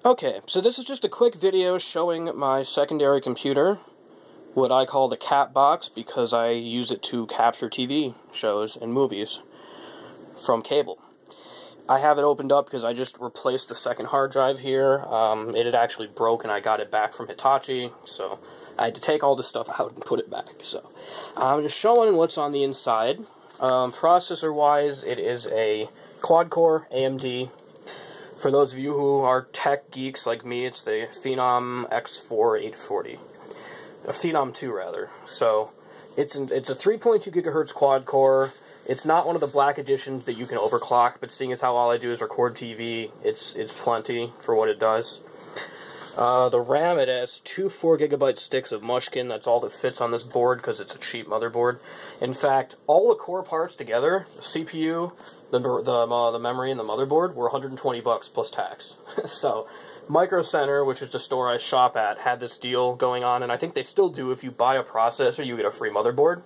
Okay, so this is just a quick video showing my secondary computer, what I call the Capbox, because I use it to capture TV shows and movies from cable. I have it opened up because I just replaced the second hard drive here. It had actually broke and I got it back from Hitachi, so I had to take all this stuff out and put it back. So I'm just showing what's on the inside. Processor-wise, it is a quad-core AMD. For those of you who are tech geeks like me, it's the Phenom X4 840. A Phenom 2, rather. So, it's a 3.2 gigahertz quad-core. It's not one of the black editions that you can overclock, but seeing as how all I do is record TV, it's plenty for what it does. The RAM, it has two 4GB sticks of Mushkin. That's all that fits on this board because it's a cheap motherboard. In fact, all the core parts together, the CPU, the memory, and the motherboard, were $120 plus tax. So, Micro Center, which is the store I shop at, had this deal going on, and I think they still do. If you buy a processor, you get a free motherboard.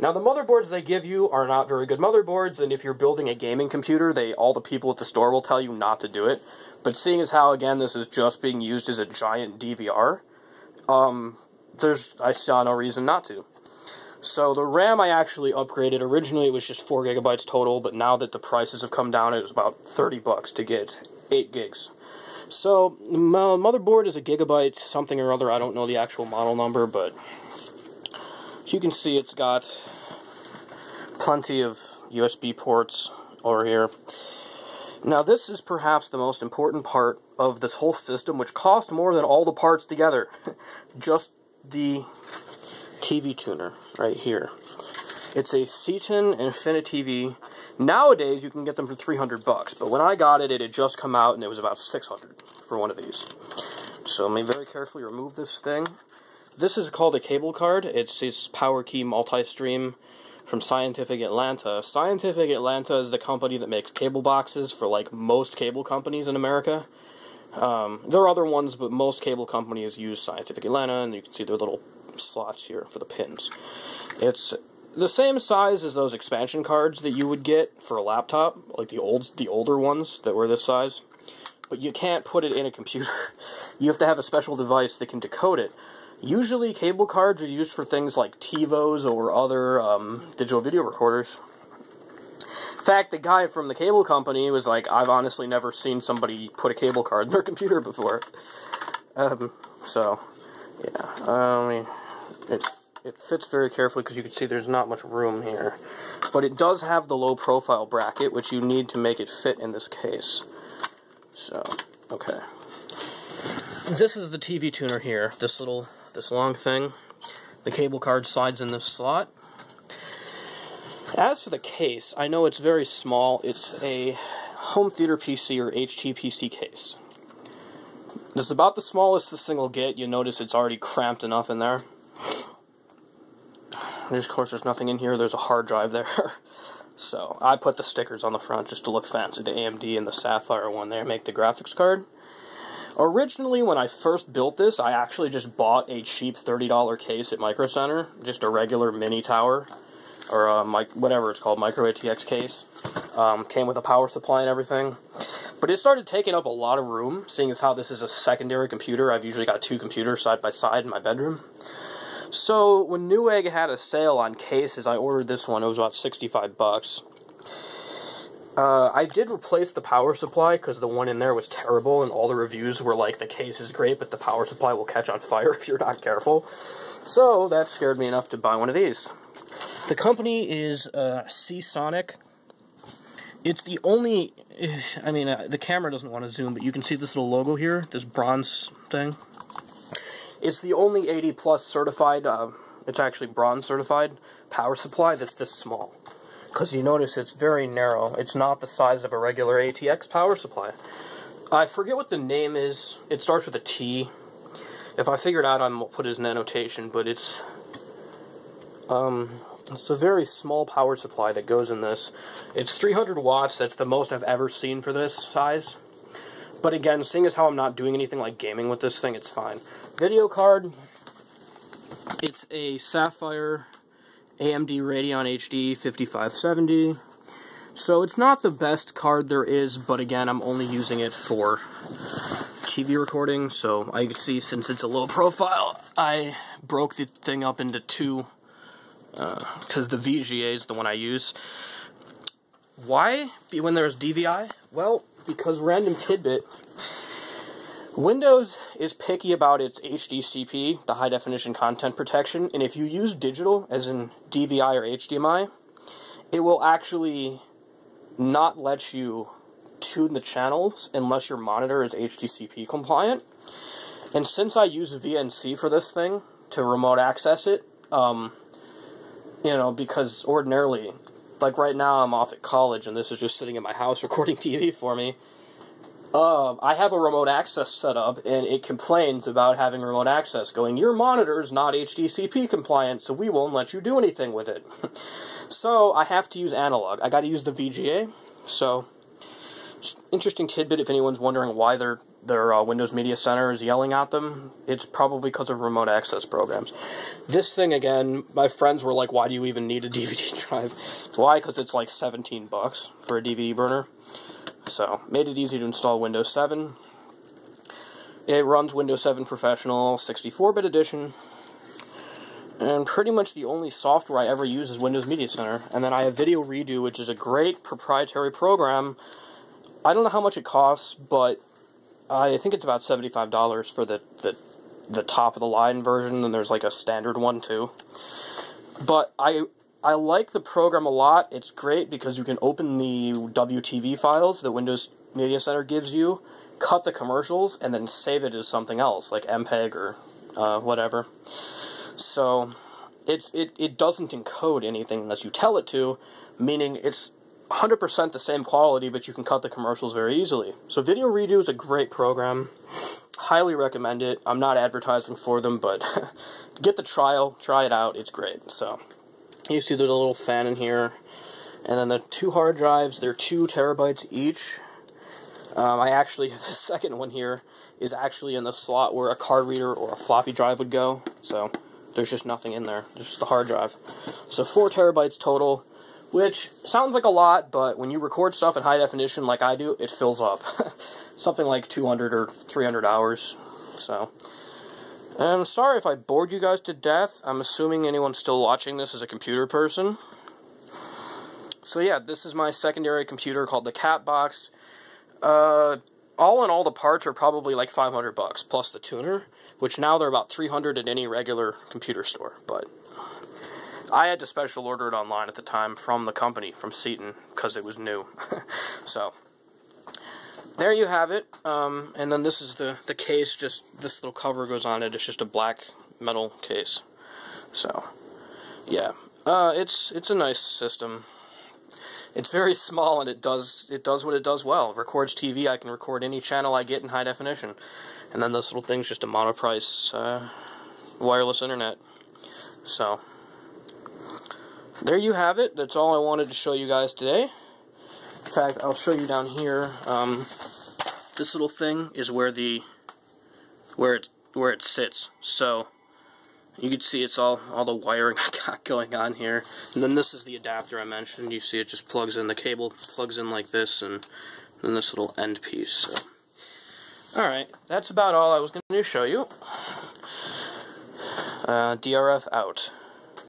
Now, the motherboards they give you are not very good motherboards, and if you're building a gaming computer, all the people at the store will tell you not to do it. But seeing as how, again, this is just being used as a giant DVR, I saw no reason not to. So the RAM I actually upgraded. Originally it was just 4GB total, but now that the prices have come down, it was about $30 to get 8 gigs. So the motherboard is a gigabyte something or other. I don't know the actual model number, but as you can see, it's got plenty of USB ports over here. Now this is perhaps the most important part of this whole system, which cost more than all the parts together. Just the TV tuner right here. It's a Ceton InfiniTV. Nowadays you can get them for $300, but when I got it, it had just come out and it was about $600 for one of these. So let me very carefully remove this thing. This is called a cable card. It's Power Key Multi-Stream from Scientific Atlanta. Scientific Atlanta is the company that makes cable boxes for like most cable companies in America. There are other ones, but most cable companies use Scientific Atlanta, and you can see their little slots here for the pins. It's the same size as those expansion cards that you would get for a laptop, like the older ones that were this size. But you can't put it in a computer. You have to have a special device that can decode it. Usually cable cards are used for things like TiVos or other digital video recorders. In fact, the guy from the cable company was like, I've honestly never seen somebody put a cable card in their computer before. So, yeah, it fits very carefully because you can see there's not much room here. But it does have the low profile bracket, which you need to make it fit in this case. So, okay. This is the TV tuner here, this long thing. The cable card slides in this slot. As for the case, I know it's very small. It's a home theater PC or HTPC case. This is about the smallest this thing will get. You notice it's already cramped enough in there. Of course, there's nothing in here. There's a hard drive there. So, I put the stickers on the front just to look fancy. The AMD and the Sapphire one there make the graphics card. Originally, when I first built this, I actually just bought a cheap $30 case at Micro Center. Just a regular mini tower. Or whatever it's called, micro ATX case. Came with a power supply and everything. But it started taking up a lot of room, seeing as how this is a secondary computer. I've usually got two computers side by side in my bedroom. So, when Newegg had a sale on cases, I ordered this one. It was about $65. I did replace the power supply because the one in there was terrible, and all the reviews were like, the case is great, but the power supply will catch on fire if you're not careful. So, that scared me enough to buy one of these. The company is Seasonic. It's the only, the camera doesn't want to zoom, but you can see this little logo here, this bronze thing. It's the only 80 plus certified, it's actually bronze certified, power supply that's this small. Because you notice it's very narrow. It's not the size of a regular ATX power supply. I forget what the name is. It starts with a T. If I figure it out, I'll put it in a notation, but it's a very small power supply that goes in this. It's 300 watts. That's the most I've ever seen for this size. But again, seeing as how I'm not doing anything like gaming with this thing, it's fine. Video card, it's a Sapphire AMD Radeon HD 5570. So it's not the best card there is, but again, I'm only using it for TV recording. So I can see, since it's a low profile, I broke the thing up into two, because the VGA is the one I use. Why when there's DVI? Well, because random tidbit, Windows is picky about its HDCP, the high definition content protection, and if you use digital, as in DVI or HDMI, it will actually not let you tune the channels unless your monitor is HDCP compliant. And since I use VNC for this thing to remote access it, you know, because ordinarily, like right now I'm off at college and this is just sitting in my house recording TV for me, I have a remote access set up, and it complains about having remote access, going, your monitor is not HDCP compliant, so we won't let you do anything with it. So I have to use analog. I got to use the VGA. So, interesting tidbit if anyone's wondering why their Windows Media Center is yelling at them. It's probably because of remote access programs. This thing, again, my friends were like, why do you even need a DVD drive? Why? Because it's like $17 for a DVD burner. So, made it easy to install Windows 7. It runs Windows 7 Professional 64-bit edition. And pretty much the only software I ever use is Windows Media Center. And then I have Video Redo, which is a great proprietary program. I don't know how much it costs, but I think it's about $75 for the top-of-the-line version, and there's like a standard one, too. But I like the program a lot. It's great because you can open the WTV files that Windows Media Center gives you, cut the commercials, and then save it as something else, like MPEG or whatever. So it doesn't encode anything unless you tell it to, meaning it's 100% the same quality, but you can cut the commercials very easily. So Video Redo is a great program. Highly recommend it. I'm not advertising for them, but get the trial, try it out. It's great. So you see there's a little fan in here, and then the two hard drives, they're 2 terabytes each. I actually, the second one here is actually in the slot where a card reader or a floppy drive would go, so there's just nothing in there. There's just the hard drive. So 4 terabytes total, which sounds like a lot, but when you record stuff in high definition like I do, it fills up. Something like 200 or 300 hours, so. I'm sorry if I bored you guys to death. I'm assuming anyone still watching this is a computer person. So yeah, this is my secondary computer called the Capbox. All in all, the parts are probably like $500 plus the tuner, which now they're about $300 at any regular computer store. But I had to special order it online at the time from the company, from Ceton, because it was new. So there you have it. And then this is the case. Just this little cover goes on it. It's just a black metal case. So yeah, it's a nice system. It's very small, and it does what it does well. It records TV. I can record any channel I get in high definition. And then this little thing's just a monoprice wireless internet. So there you have it. That's all I wanted to show you guys today. In fact, I'll show you down here. This little thing is where it sits. So you can see it's all the wiring I got going on here. And then this is the adapter I mentioned. You see it just plugs in, the cable plugs in like this, and then this little end piece. So, alright, that's about all I was going to show you. DRF out.